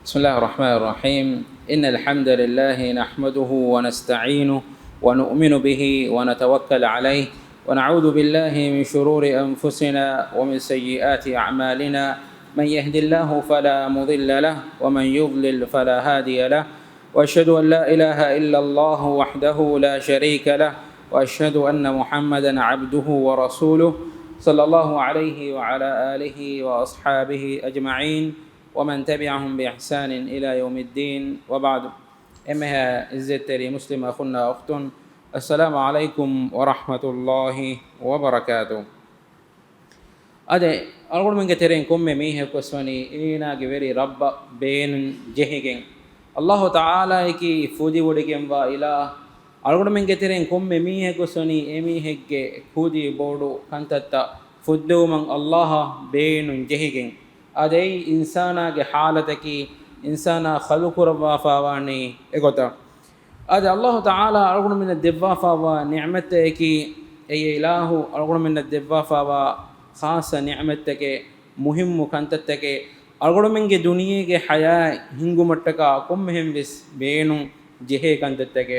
بسم الله الرحمن الرحيم. إن الحمد لله نحمده ونستعينه ونؤمن به ونتوكل عليه ونعوذ بالله من شرور أنفسنا ومن سيئات أعمالنا. من يهد الله فلا مضل له ومن يضلل فلا هادي له، وأشهد أن لا إله إلا الله وحده لا شريك له، وأشهد أن محمدا عبده ورسوله صلى الله عليه وعلى آله وأصحابه أجمعين ومن تبعهم بإحسان إلى يوم الدين، وبعد. إمها إزتري مسلم أخونا أختن، السلام عليكم ورحمة الله وبركاته. أده أقول من كتيرين كم ميه كسوني إنا جبري رب بين جهين الله تعالى كي فودي وديكم وإله. أقول من كتيرين كم ميه كسوني إميه كودي بودو كنتتا فودو من الله بين جهين. أدي إنسانا كحالتك إنسانا خلق ربا فاواني إغوتا. أدي الله تعالى أقول من الدفافا ونعمتك أي إله. أقول من الدفافا خاصة نعمتك مهم كنتتك. أقول من الدنيا كحياة هنگو متكا كم هم بس بينو جهة كنتتك.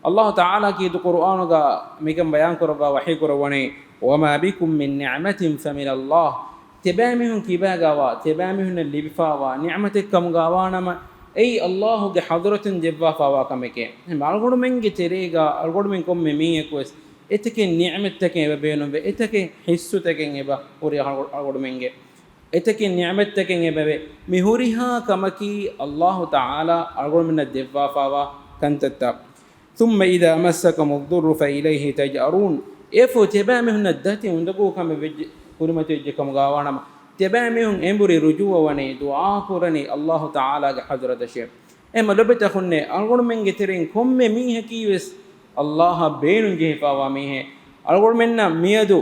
الله تعالى كي القرآن کا ميكم بيان كربا وحي كربوني وما بكم من نعمة فمن الله. تبامهم كبا غوا تبامهم اللي بفاوا نعمتك كم غوانما اي الله کے حضرت جبا فاوا کمکے مالگڑ من کے تریگا الگڑ من کم می کوس اتکے نعمتک بینو بے اتکے حصتک با پوری الگڑ من کے اتکے نعمتک بے مہوریھا کمکی اللہ تعالی الگڑ من جبا فاوا کنتتا. ثم اذا مسكم الضر فإليه تجأرون. افو تبامهم الدتي وندقو كم කුරුමතේ ජකම ගාවනම තෙබෑමිහුන් එඹුරි රුජුව වනේ දුආ කුරණි අල්ලාහ් තාලාගේ හදරත ෂේ එම ලොබෙත ඛුන්නේ අල්ගොණ මෙන් ගෙතරින් කොම්මේ මීහ කීවස් අල්ලාහ් බේනුන් ජෙහිපාවා මීහ අල්ගොණ මෙන්න මියදු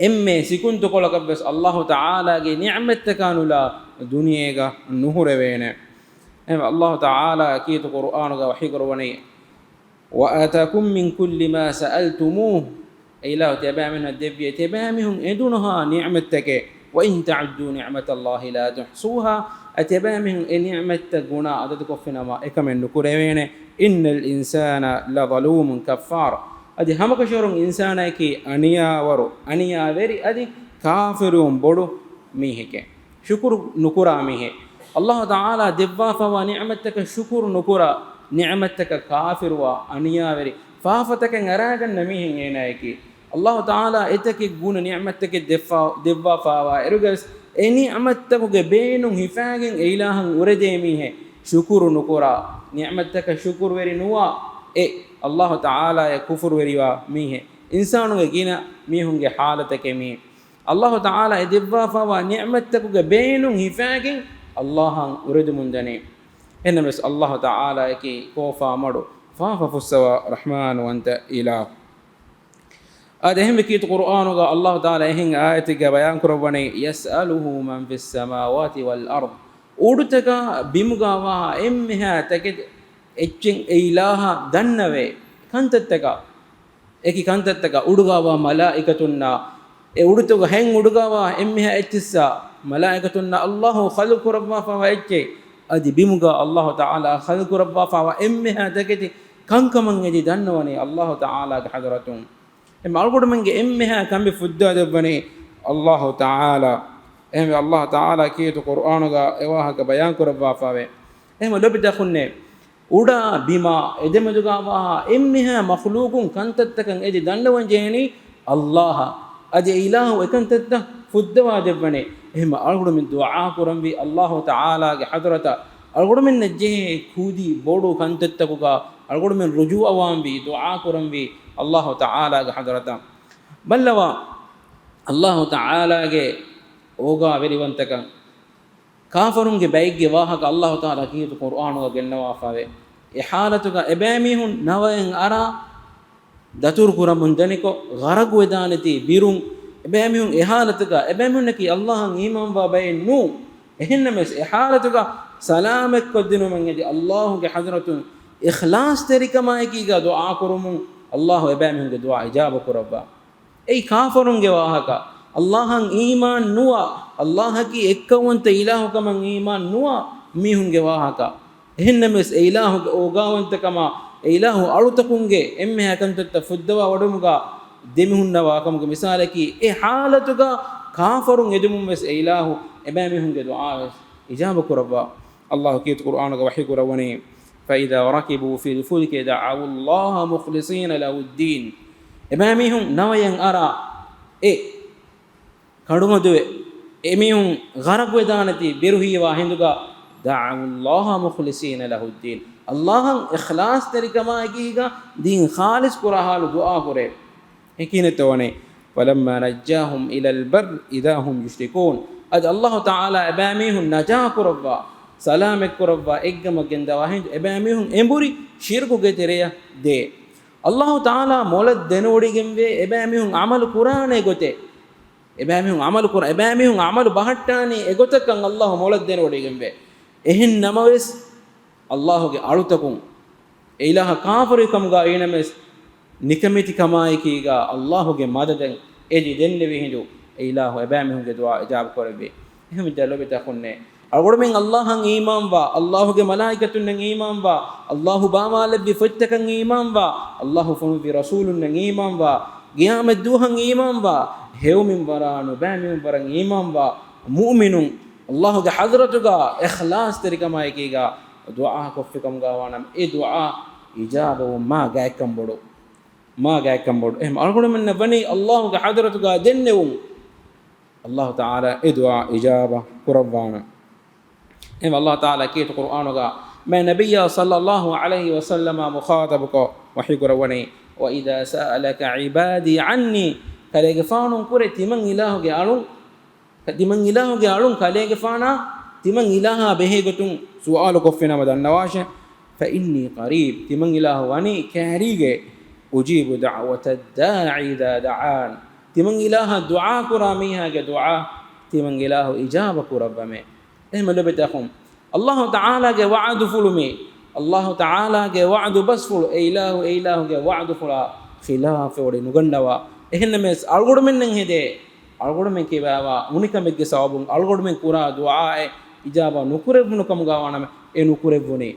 එම්මේ සිකුන්තු කොලකබ්බස් අල්ලාහ් තාලාගේ නිඅමත් තකානුලා දුනියේගා නුහුර වේනේ එම අල්ලාහ් තාලා කීතු කුර්ආනගා වහී කරවනේ وآتاكم من كل ما سألتموه. إله تبامن الدبي تبامهم إدونها نعمتك وإن تعدوا نعمة الله لا تحصوها. أتبامهم نعمة جنا أدتك فينا ما إكمل نكرهين إن الإنسان لظلوم كفار. أدي هم كشرون إنسان كي أنيا ورو أنيا وري أدي كافرون بدو ميهك شكر نكرا ميه الله تعالى دبا فوا نعمتك شكر نكرا نعمتك كافر وأنيا وري فافتك نراجن نميه ينايكي الله تعالى إتك جون نعمتك دفا فاوا إرجس إني نعمتك بينهم هفاجن إلهن ورديميه شكر نكرا نعمتك شكر وري نوا الله تعالى كفر وري ميه إنسان وجينا ميهم حالتك ميه الله تعالى دفا فاوا نعمتك بينهم هفاجن الله ورد مندني إنما بس الله تعالى كي كوفا مرو فاففسوا رحمن وانت إله. أدهم كيت قرآن الله تعالى هين آياتك بيان كربني يسأله من في السماوات والأرض. أودتك بمغاوا إمها تكد إتشين إله دنوي كنتتك إكي كنتتك أودغاوا ملائكتنا أودتك هين أودغاوا إمها إتسا ملائكتنا الله خلق ربما فوايتشي أدي بمغا الله تعالى خلق ربما فوا إمها تكد كنكمن يدي دنوني الله تعالى حضرتهم එම අල්ගොඩ මංගේ එම්මෙහා කම්බි ෆුද්දා දෙබ්බනේ අල්ලාහ් තාලා එහම අල්ලාහ් තාලා කීතු කුර්ආනගා එවාහක බයන් කරවා ෆාවේ එහම ලොබි දකුන්නේ උඩා බිමා එදෙමදුගාවා එම්මෙහා මඛලූකුන් කන්තත්තකන් එදි දන්නවන් ජේනි අල්ලාහ් අදි ඉලාහ් එකන්තත්ත ෆුද්දවා දෙබ්බනේ එහම අල්ගොඩ මින් දුආ කරම්වි අල්ලාහ් තාලාගේ හදරත අල්ගොඩ මින් නජේ කුදි බෝඩෝ කන්තත්තකුගා අල්ගොඩ මින් රුජූ අවාම්වි දුආ කරම්වි الله تعالى حضرته بلوا الله تعالى اوغا وريونتك كافرون بيغ واهك الله تعالى كيت قرآن وجنوا فاوي احالتك اباميهن نوين ارا دتور كرمون دنيكو غرق ودانتي بيرون اباميهن احالتك اباميهن كي الله ايمان وبين نو اهنمس احالتك سلامك قدنو من يدي الله حضرته اخلاص تريكما كيغا دعاء كرمون الله إبامهم دعاء إجابة كربا أي كافرون جواهك الله إيمان نوا الله كي إكوان تإله كمان إيمان نوا mihunge wahaka ehennames eilahu ogawantakama eilahu alutakunge emme hakantatta fuddawa wadumuga demihunna wakamuge misalaki e halatuga kafarun edumumes eilahu ebamihunge du'a ijaba kurabba Allah kiyat Qur'an ga wahi kurawani فإذا ركبوا في الفلك دعوا الله مخلصين له الدين ebamihun nawayan ara kadumaduwe emihun gharaq wedanati beruhiwa hinduga da'u Allah mukhlisina lahu ad-din Allahan ikhlas tarikama ekiga din khalis kurahalu du'a kore ekinetone falamma najjahum ila al-barr idahum yushrikun ad Allah ta'ala ebamihun najah kurabba salamek kurabba eggama genda wahin ebamihun emburi shirku getereya de Allah ta'ala molad denodigimve ebamihun amal qur'ane gote ebamihun amal bahattani egotakan Allah molad denodigimve ehin namaves Allah ge alutakun ilaha kafirikam ga enames nikamiti kamai kiga Allah ge madaden eji denne vihindu ilahu ebamihun ge dua ijab korbe ehum dalobe takunne algomen Allahan iman wa Allah ge malaikatun nan iman wa Allah bama labbi fattakan iman wa Allah funu bi rasulun nan iman wa qiyamad duhan iman wa hewmin waranu bamin waran iman wa mu'minun Allah ge hadratuga ikhlas tarikama ekiga dua kofikam gawanam e dua ijaba ma gaikam bodu em algomen nabani Allah ge hadratuga dennewum Allah taala e dua ijaba kurabana em Allah taala kiyat Qur'anuga ma nabiyya sallallahu alaihi wasallam mukhatabuka wahi kurawani wa idha sa'alaka ibadi anni kalege faanun kure timan ilahu ge alun kalege faana timan ilaha behegotun su'alu koffina madan nawasha fa inni qarib timan ilahu wani karige ujibu da'wata da'i idha da'an timan ilaha du'a kuramiha ge du'a timan ilahu ijaba kurabbame ehmalobetakhum Allah ta'ala ge wa'du fulumi Allah ta'ala ge wa'du basful eilahu ge wa'du fula khilaf odi nugandawa ehennames algodumen hede algodumen kebawa unikamegge sawabun algodumen kura du'a ijaba nukurebunu kam gawana nukurebuni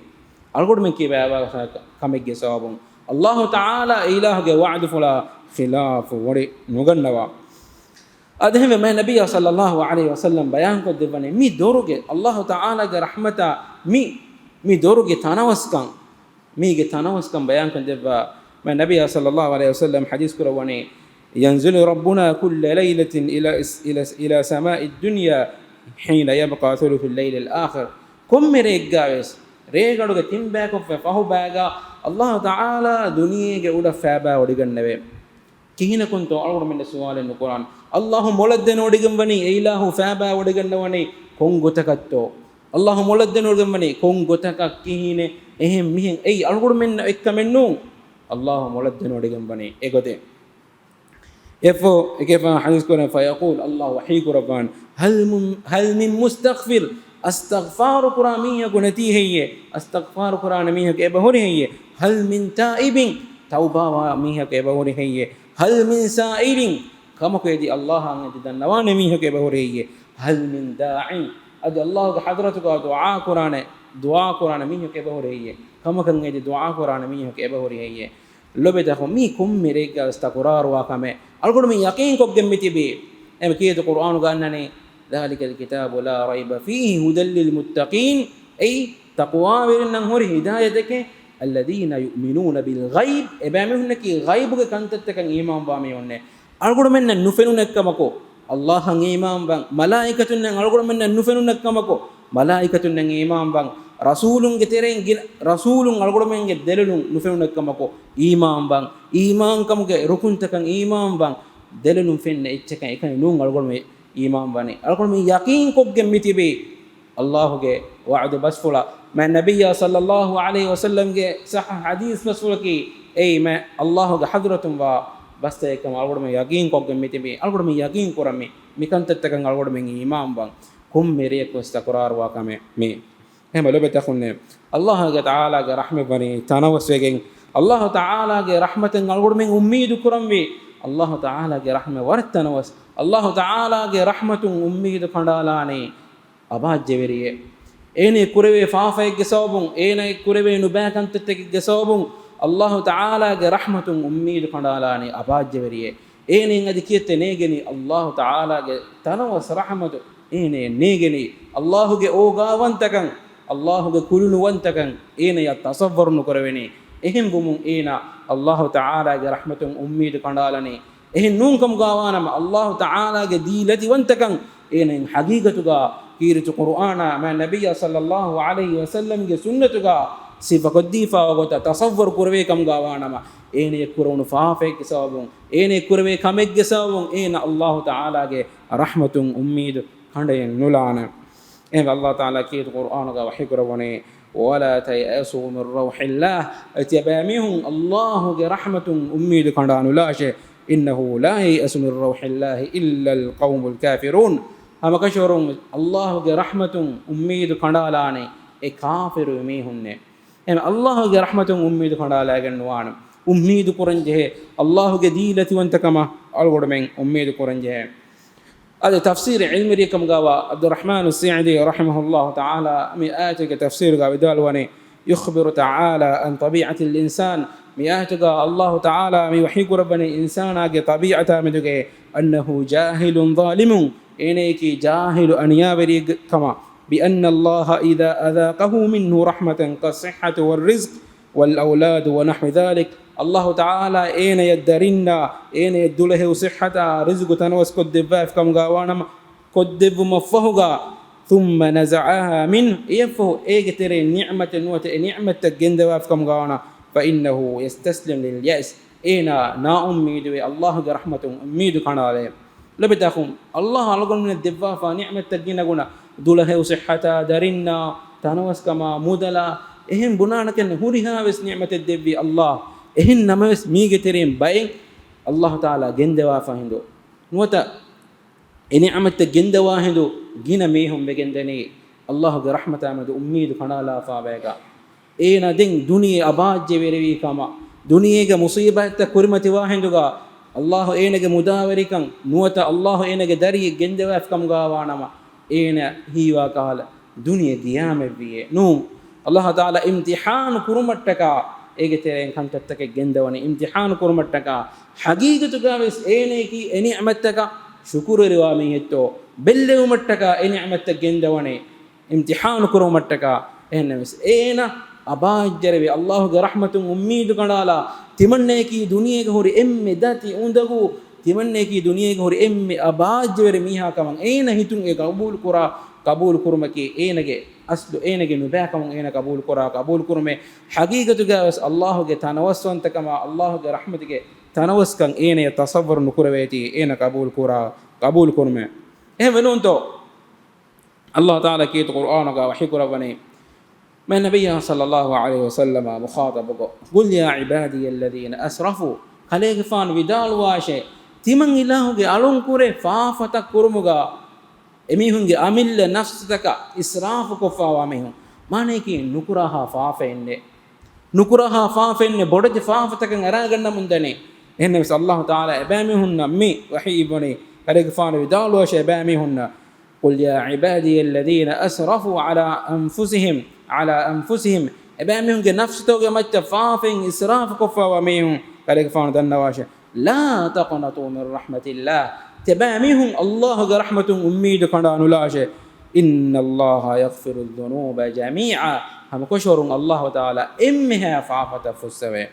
algodumen kebawa kamegge sawabun Allah ta'ala eilahu ge wa'du fula khilaf odi nugandawa adheme ma nabiyya sallallahu alaihi wasallam bayan ko devane mi doruge Allah ta'ala ge rahmata mi doruge tanawaskan bayan ko devva ma nabiyya sallallahu alaihi wasallam hadith kurawani yanzilu rabbuna kull laylatin ila sama'i ad-dunya hina yabqa thuluth al-layl al-akhir kum mereggaves regaduge timbako fahu baga Allah ta'ala duniyege uda faba odigannave kihina kunto algodu menne suwalen no Quran Allah moladde nodigambani eilahu faba odigannawani kongotakatto Allah moladde nodigambani kongotakak kihine ehem mihen ei algodu menne ekkamennu Allah moladde nodigambani egode efo ekefa hadith koran fa yaqul Allah wahi qurban hal min mustaghfir astaghfar quramiya gunati heye astaghfar quranamiya ke bahori heye hal min taibin tauba wa miha ke bahori heye hal min sa'irin kama ko yedi Allah angadi dannawane miha ke bahoriye hal min da'in ad Allah ga hadratuga du'a qur'ane miha ke bahoriye kama kan yedi du'a qur'ane miha ke bahoriye lobeta ko mi kum merega astaqrar wa kame algodu mi yaqin ko gemmitibe em kiyet qur'anu ga annane dhalika alkitabu la rayba fihi hudal lil muttaqin ay taqwa wirinnan hori hidayatake alladhina yu'minuna bil ghaib ebamehunki ghaib ge kantattakan iman baame onne algodu menna nufenunekkamako Allahan iman ban malaikatun nan algodu menna nufenunekkamako malaikatun nan iman ban rasulun ge teren rasulun algodu menge delulun nufenunekkamako iman ban iman kamuge rukuntakan iman ban delulun fenne ecchakan ekan nun algodu me iman bani algodu me yaqin ko gemmitibe Allahuge wa'du basfula ma nabiyya sallallahu alaihi wasallam ge sahih hadith basfulaki ei ma Allahuge hadratum wa basta ekam algodu me yaqin ko gemmitibe algodu me yaqin korami mikantattakan algodu me iman ban kum mere ko istaqrar wa kame me hema lobeta khunne Allahuge ta'ala ge rahme bani tanawasegen Allah ta'ala ge rahmatan algodu me ummeedu kuramwi Allah ta'ala ge rahme wartanawas Allah ta'ala ge rahmatun ummeedu kandalani abajjeveriye ene kurave faafayge sababun ene kurave nubakantettege sababun Allah Ta'ala ge rahmatun ummid kandalani abajjeveriye ene adi kiyette negeni Allah Ta'ala ge tanawas rahmatu ene negeni Allah ge ogawantakan Allah ge kulunuwantakan ene ya tasawwur nu karaveni ehem bumun ena Allah Ta'ala ge rahmatun ummid kandalani ehem nunkam gawanam Allah Ta'ala ge dilati wantakan ene haqiqatuga kiritu Qur'ana ma nabiyya sallallahu alaihi wasallam ge sunnatuga sifa qaddifa wagota tasawwur kurve kam gawanama ene kurunu faafe ke sababun ene kurve kamegge sababun ena Allah Ta'ala ge rahmatun ummid kandayen nulana en Allah Ta'ala kiritu Qur'ana ga wahi kurawone wala tayasu min rauhillah atiyabamihum Allah ge rahmatun ummid kandanulashe innahu la yasu min rauhillah illa alqawmul kafirun hamakashurun Allah ge rahmatun ummid kandalane e kafiru mehunne en Allah ge rahmatun ummid kandala gannuwana ummid kuranje Allah ge dilati wantakama algodamen ummid kuranje ade tafsir ilmi rikam gawa Abdurrahman as-Sa'di rahimahullah ta'ala mi ayati ge tafsir ga vidalwane yukhbiru ta'ala an tabi'ati al-insan mi ayati ga Allah ta'ala mi wahi qurbani insana ge tabi'ata meduge annahu jahilun zalimun eneki jahilu aniyaveri kama بأن الله إذا أذاقه منه رحمة كالصحة والرزق والأولاد ونحو ذلك الله تعالى أين يدرنا أين يدله صحة رزق تنوس كدفاف كم غاوانا كدف مفهوغا ثم نزعها منه يفه إيجتر نعمة نوت نعمة الجندواف كم غاوانا فإنه يستسلم لليأس أين نا أميد الله رحمة أميد كان عليه لبتاكم الله على من الدفاف نعمة الجنة dulahu sihhata darinna tanawas kama mudala ehem bunana ken huriha wes ni'mat devvi Allah ehin namas mige terem bayen Allah Taala gendewa fahindo nuata e ni'mat gendewa hindo gina mehum begendeni Allah ge rahmata amadu ummid kanala fa bega ena den duniye abajje verevi kama duniyege musibat kurmati wa hinduga Allah enege mudawarikan nuata Allah enege dari gendewa kam gawanama ena hiwa kala duniya diyame biye nu Allah Taala imtihan kurumattaka ege teren kantattake gendawani imtihan kurumattaka haqiqatuga wes ene ki ni'mattaka shukuriwa mehetto bellewumattaka ni'matta gendawani imtihan kurumattaka enemes ena abajjaravi Allah ge rahmatun ummid kanala timanne ki duniyege hori emme dati undagu timanne ki duniyege hori emme abajjere miha kaman ena hitun e qabul kurmaki enage aslu enage nubakamun ena qabul kurme haqiqatu gawas Allah ge tanawaswanta kama Allah ge rahmatige tanawaskan ene tasawwur nukurweti ena qabul kurme ehmenunto Allah Taala ki Qur'an ga wahi kurawani ما النبي صلى الله عليه وسلم مخاطب قل يا عبادي الذين أسرفوا خليك فان ودال واشي تمن إلهك ألون كوري فافتك كرمغا إميهنج أمل نفسك إسراف كفا واميهم ما نيكي نكراها فافن بدج فافتك أراغن مندني إنما الله تعالى إبامهن مي وحيبني خليك فان ودال واشي إبامهن قل يا عبادي الذين أسرفوا على أنفسهم إبامهم نفس توجه متفافين إسراف كفا وميهم قالك فان دنواشة لا تقنطوا من رحمة الله تبامهم الله رحمة أميد كندانو لاشة إن الله يغفر الذنوب جميعا هم كشورون الله تعالى إمها فعفة فسوي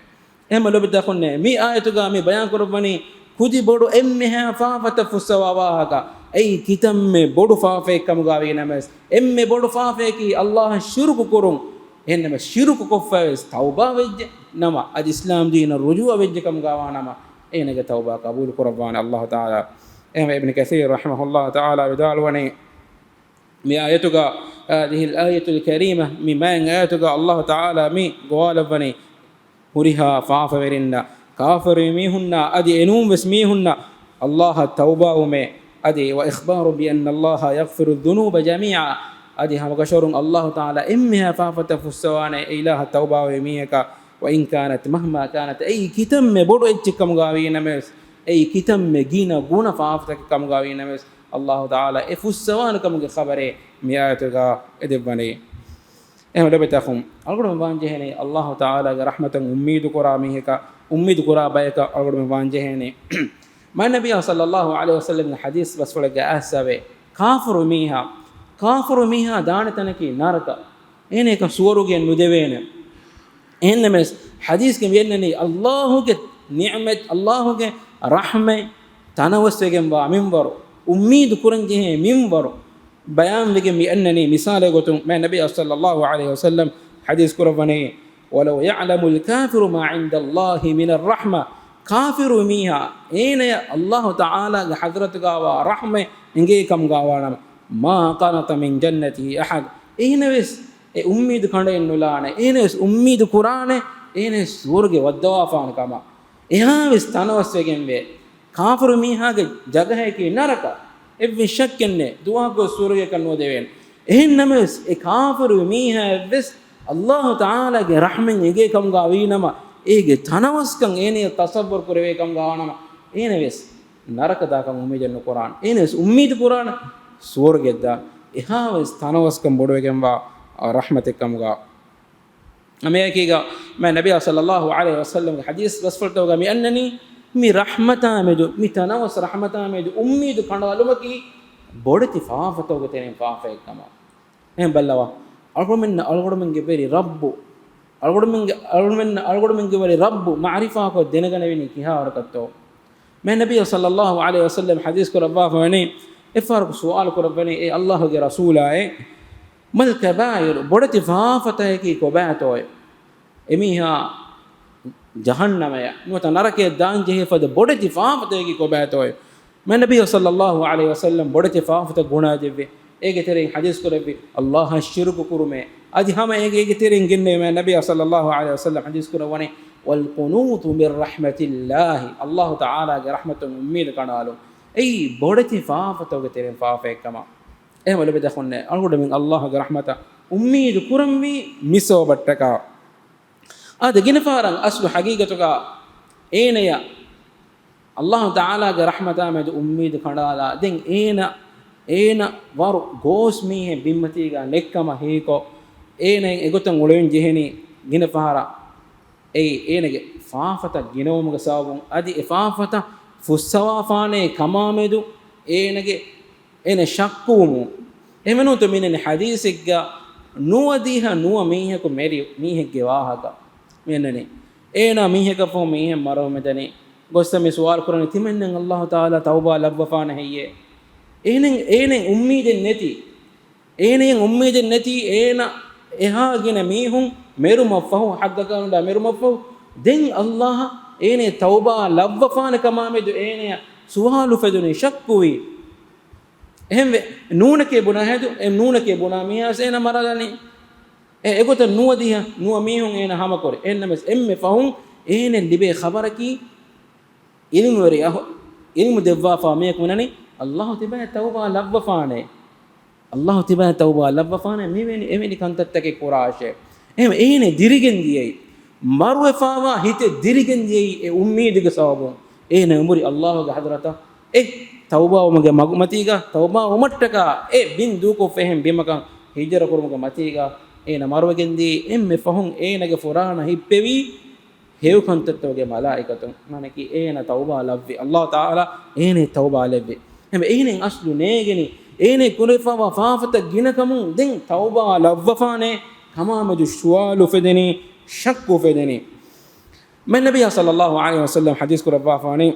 إما لو بدأ مي آية تقامي بيان كرباني كودي بودو إمها فعفة فسوا واهكا أي كتم بودو فافيك كم غاوي نمس إم بودو فافيكي الله شرك كرون إنما شرك كفايس توبة وجه نما الإسلام دين الرجوع وجه كم غاوا نما إنك توبة قبول قربان الله تعالى إما ابن كثير رحمه الله تعالى بدالوني مي آياتك هذه الآية الكريمة مما آياتك الله تعالى مي قوالبني هريها فافورنا كافر ميهن أدي إنوم بسميهن الله التوبة ومي أدي وإخبار بأن الله يغفر الذنوب جميعا أدي هم قشرون الله تعالى إمها فافت فسوان إله التوبة وميك وإن كانت مهما كانت أي كتم بدو إتكم غاوين مس أي كتم جينا غونا فافتك كم غاوين مس الله تعالى إفسوان كم خبره مياتك إدبني එහෙම ලැබෙතකම් අල්ගොඩම වාංජෙහනේ අල්ලාහ් තාලාගේ රහමතන් උම්මීදු කරා මිහක උම්මීදු කරා බයක අල්ගොඩම වාංජෙහනේ මා නබිය සල්ලල්ලාහු අලයිහි වසල්ලම් හදීස් වස්වලගේ අහසවේ කාෆරු මීහා දානතනකි නරක එනේක සුවරුගෙන් නුදෙවේන එන්නෙමස් හදීස්ගෙන් වෙන්නේ අල්ලාහ්ගේ නිඅමත් අල්ලාහ්ගේ රහමේ තනවස්වගෙන් වා මින්වරු උම්මීදු කුරන්ජෙහේ මින්වරු بيان لكم بأنني مثال قلتم ما النبي صلى الله عليه وسلم حديث كرفني ولو يعلم الكافر ما عند الله من الرحمة كافر ميها أين الله تعالى حضرتك ورحمة إنجيكم قاوانا ما قنط من جنته أحد أين بس أميد كندين نلانا أين بس أميد قرآن أين سورج والدوافان كما إها بس تنوس وجنبه كافر ميها جگه كي نركا එවි ශක්කන්නේ දුවා ගෝ සූර්ය කන්නෝ දෙවෙන් එහෙන්නමස් ඒ කාෆරු මීහා වෙස් අල්ලාහ් තාලාගේ රහමෙන් එගේ කම් ගාවීනම ඒගේ තනවස්කම් ඒනේ තසව්වර් කරවේ කම් ගාවනම ඒනේ වෙස් නරක දාකම් උමීදෙන්න කුරාන් ඒනේ උම්මීද කුරාන සූර්ගෙද්දා එහා වෙස් තනවස්කම් බොඩවෙකම් වා රහමතකම් ගා අමේකීගා මා නබිය සල්ලල්ලාහු අලයිහි වසල්ලම් හදීස් වස්ෆල්තෝගා මි අන්නනි mi rahmata medu mi tanawas rahmata medu ummeedu kandalumaki bodati faafatoge tenen faafa ekkama em ballawa algodumenga beri rabbu algodumenga beri rabbu ma'rifa ko denagana veni kiha warakatto me nabiy sallallahu alaihi wasallam hadith ko rabba fani ifarq sual ko rabbani e allah ge rasula e mal kabair bodati faafata ki ko baatoy emiha jahannamaya nuta narake daanje fada bodati faafate ko baatoy man nabiy sallallahu alaihi wasallam bodati faafata guna debbe ege tere hadis korabbi allah shirku kurume adi hama ege tere genne man nabiy sallallahu alaihi wasallam hadis kurawani wal qunut min rahmatillah allah taala ge rahmatun ummid kanalu ei bodati faafatoge tere faafe kama ehma lebe dakhonne algodu min allah ge rahmata ummid kuramwi miso battaka ada ginafaran aslu haqiqatuga eenaya Allah Taala ge rahmata med ummid kandala den eena waru gos mihe bimmati ga nekkama heko eenen egotan ulen jeheni ginafara eenege faafata ginawumuga sabun adi faafata fussawa faane kamamedu eenege ene shakkumu emenu to minen hadisegga nuwadiha nuwa mihe ko meri mihe ge wahaka menene ena miheka fo mihe maro medani gossame suwal kurani timennen allah taala tauba labwafana heyye enen ummiden neti ena eha gina mihun meruma fahu haggakanda meruma fahu den allah ene tauba labwafana kamamedu ene suwalu feduni shakkuwi ehme nuunake bunahedu nuunake buna mihas ena maralani egota nuwadiha nuwa mihun ena hama kore ennames emme fahun ene libe khabaraki ilmu devwa fa me kunani allah tiba tauba labwafane meveni emeni kantattake kurashe ene dirigen diyei marwe fawa hite dirigen diyei e ummeedige sawabu ene umuri allah ge hadrata tauba umage magmatiga tauba umattaka bin duko fehem bimakan hijra kurumuge matiga ena marwagendi emme fahun enage furana hippevi hew kontattoge malaikatun manaki ena tauba lavvi allah taala ene tauba lavvi em enen aslu negeni ene kulefa wa faafata ginakamun den tauba lavvafane kamamadu shuwalu fedeni shakku fedeni man nabiy sallallahu alaihi wasallam hadith kurafani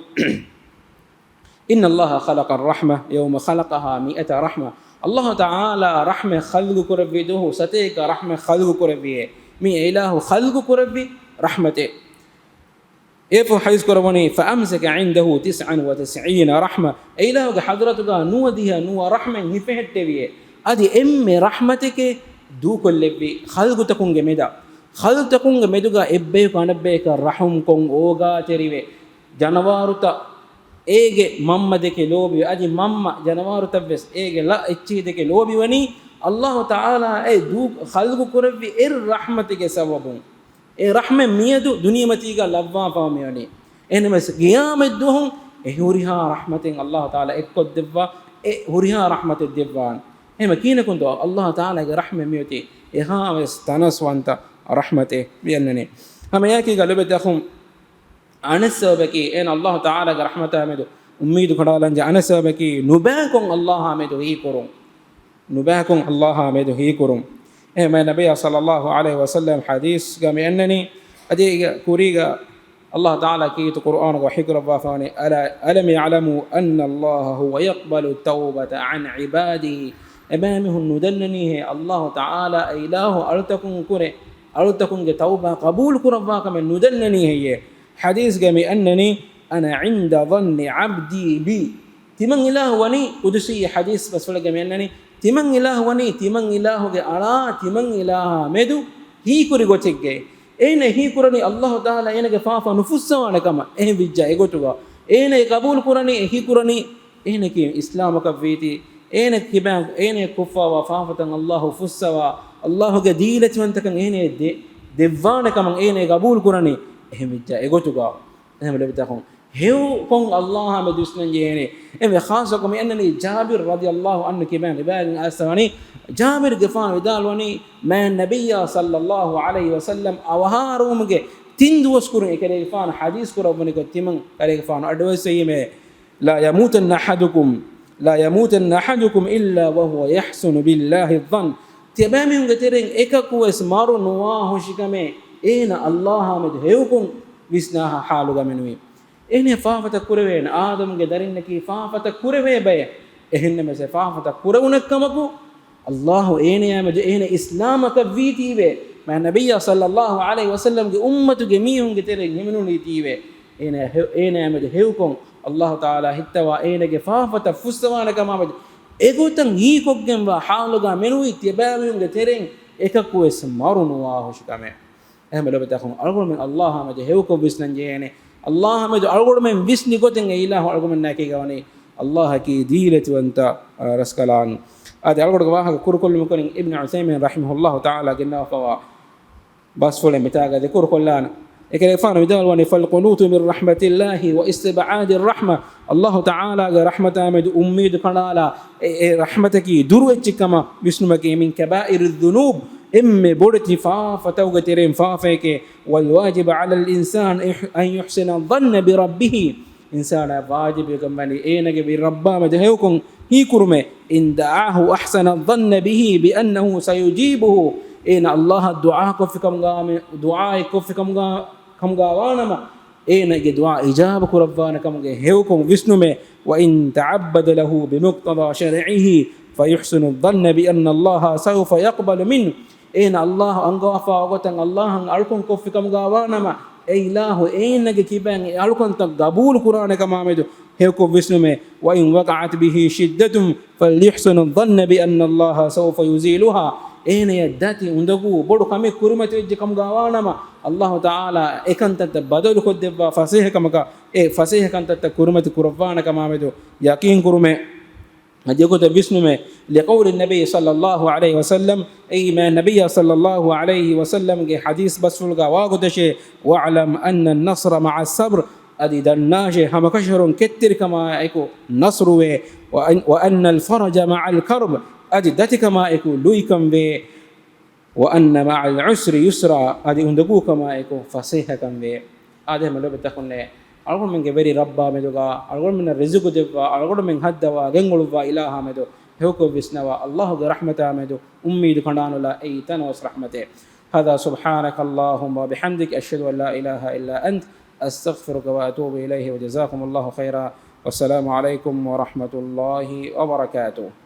inna allaha khalaqa ar-rahma yawma khalaqaha 100 rahma Allah Taala rahme khalqu kurabbiduhu sateka rahme khalqu kurabbiye mi ilahu khalqu kurabbi rahmate efu hadis kurabani fa amsaka indahu 99 rahma ilahu ge hadratuga nuwadiha nuwa rahme nifehetteviye adi emme rahmateke du kollebbi khalqu takunge meduga ebbe kanabbe ka rahum kon oga terive janawaruta ege mamma deke lobi adi mamma janawaru tabbes ege la ecchi deke lobi wani allah taala du khalqu kurabbi rahmatige sababun rahme miyadu duniyamatiga labwa fami wani enemes qiyamet duhum huriha rahmatin allah taala ekkod devwa huriha rahmated devwan එහෙම කියනකොට අල්ලාහ් තාලාගේ රහමෙ මියති එහාවස් තනස්වන්ත රහමතේ වියන්නනේ හැම යකි ගලබෙතහුම් අනසබකි එන අල්ලාහ් තාලාගේ රහමත ආමෙදු උම්මීදු කඩාලංජ අනසබකි නුබාකුන් අල්ලාහ් ආමෙදු හී කුරුම් නුබාකුන් අල්ලාහ් ආමෙදු හී කුරුම් එහෙම නබිය සල්ලල්ලාහු අලයිහි වසල්ලම් හදීස් ගම යන්නනේ අදී කුරීගා الله تعالى كيت قرآن وحكر الضافاني ألم يعلموا أن الله هو يقبل التوبة عن عباده أمامه ندلني الله تعالى إله أرتكم توبة قبول كرفاك من ندلني هي حديث قمي أنني أنا عند ظن عبدي بي تمن إله وني قدسي حديث بس فلقى أنني تمن إله وني تمن إله أرى تمن إله مدو هي كوري قتك ene hi kurani Allah taala enage faafa nufussawana kama ehe bijja egotuga ene qabul kurani hi kurani ene ki islam ka viti ene kiban ene kuffa wa faafatan Allah fussawa Allah ge diilati wantakan ene devwana kama ene qabul kurani ehe bijja egotuga ehe lebitakhon heu kon Allah me dusnan jene eme khasakum annani Jabir radiyallahu anhu kiban ibadin aswani جابر غفان ودالوني ما النبي صلى الله عليه وسلم اوهارومගේ තින්දුවස් කුරුන් එකේ ගෆාන හදීස් කුරවණි ගතිමන් කරේ ගෆාන අඩවස් යීමේ لا يموتن احدكم الا وهو يحسن بالله الظن තිබෑමින් ගතරෙන් එකකුවස් මාරු නොවා හොෂිකමේ එන අල්ලාහ මද හේවකුන් විස්නාහ හාලු ගමනුයි එනේ ෆාෆත කුරවේන ආදම්ගේ දරින්නකී ෆාෆත කුරවේ බය එහෙන්නම සේ ෆාෆත කුරුණකමකු الله إني أمد إني إسلامك فيتيبه مع النبي صلى الله عليه وسلم أمة جميعهم قترين يمنون يتيبه إني أمد هيوكم الله تعالى هتوا إني جفافة فستوانا كما مد إغوتن هيكوك جنبا حالوغا منو يتباهم قترين إكاكويس مارون واهوش كما أهم لو بتاخون أقول من الله أمد هيوكم بسنجيني الله أمد أقول من بسني قتن إله أقول من ناكي غاني الله كي ديلة وأنت رسكلان هذا أقول جواها كل مكان ابن عثيمين رحمه الله تعالى قلنا فوا بس فلان بتاعه ذكر كلنا لكن يفعل بدال وني فالقنوط من رحمة الله واستبعاد الرحمة الله تعالى رحمة أمد أميد قنالا رحمتك دروتك كما بسمك من كبائر الذنوب بورتي فتوغترين فافك والواجب على الإنسان أن يحسن الظن بربه إنسان واجب يكمل إنك بربا مدهوكم هي كرمه إن دعاه أحسن الظن به بأنه سيجيبه إن الله الدعاء كفكم دعاء كفكم كم غوانما إن دعاء إجابة ربنا كم هيوكم وسنمه وإن تعبد له بمقتضى شرعه فيحسن الظن بأن الله سوف يقبل منه إن الله أنغفا وتن الله أركم كفكم غوانما إله إنك كيبان أركم تقبول قرآن كما مدو هيكو بسنمه وإن وقعت به شدة فليحسن الظن بأن الله سوف يزيلها إن يداتي عندكو بدو كمي كرمة وجهكم غوانما الله تعالى إكنت بدل خد فصيح كما فصيح كنت كرمة كرفانا كما مدو يقين كرمه هديكو بسنمه لقول النبي صلى الله عليه وسلم أي ما النبي صلى الله عليه وسلم حديث بسفلغا واغدشي واعلم أن النصر مع الصبر أدي دناجي هم كشر كتر كما يكو نصر وأن الفرج مع الكرب أدي دتي كما يكو لويكم به وأن مع العسر يسرا أدي عندكو كما يكو فصيحة كم به هذا ما لو بتكون أقول من جبري ربا مدوغا أقول من الرزق دبا أقول من هدوا جنغلوا إله مدو هوكو بسنوا الله برحمة مدو أمي دكانو لا أي تنوس رحمته هذا سبحانك اللهم وبحمدك أشهد أن لا إله إلا أنت أستغفرك وأتوب إليه وجزاكم الله خيرا والسلام عليكم ورحمة الله وبركاته.